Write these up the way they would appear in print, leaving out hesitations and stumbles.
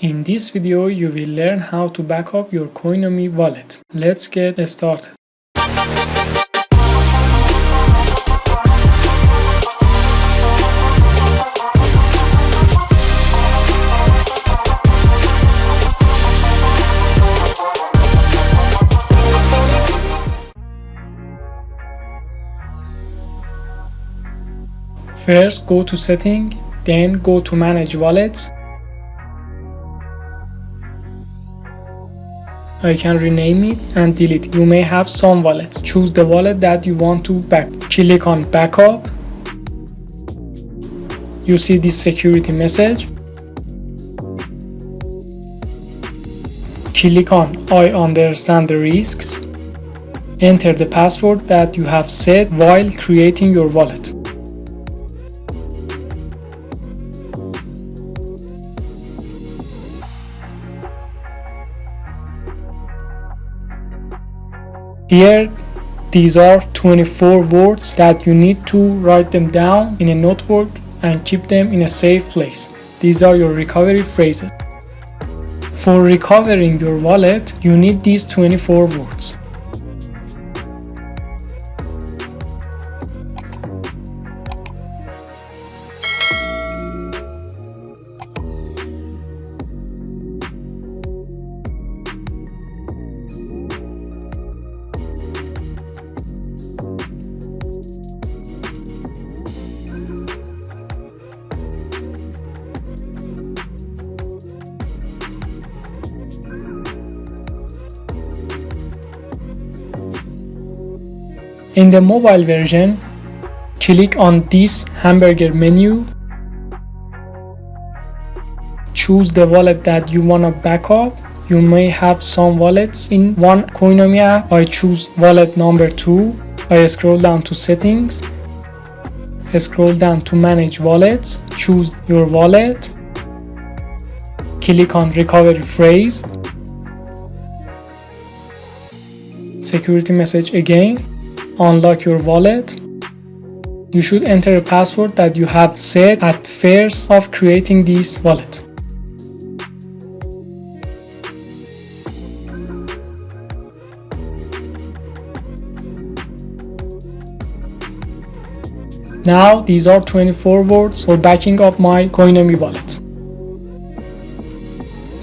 In this video, you will learn how to back up your Coinomi wallet. Let's get started. First, go to Setting, then go to Manage Wallets. I can rename it and delete it. You may have some wallets. Choose the wallet that you want to back. Click on Backup. You see this security message. Click on I understand the risks. Enter the password that you have set while creating your wallet. Here, these are 24 words that you need to write them down in a notebook and keep them in a safe place. These are your recovery phrases. For recovering your wallet, you need these 24 words. In the mobile version, click on this hamburger menu. Choose the wallet that you want to back up. You may have some wallets in one Coinomi app. I choose wallet number 2. I scroll down to Settings. Scroll down to Manage Wallets. Choose your wallet. Click on Recovery Phrase. Security message again. Unlock your wallet. You should enter a password that you have set at first of creating this wallet. Now these are 24 words for backing up my Coinomi wallet.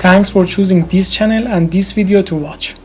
Thanks for choosing this channel and this video to watch.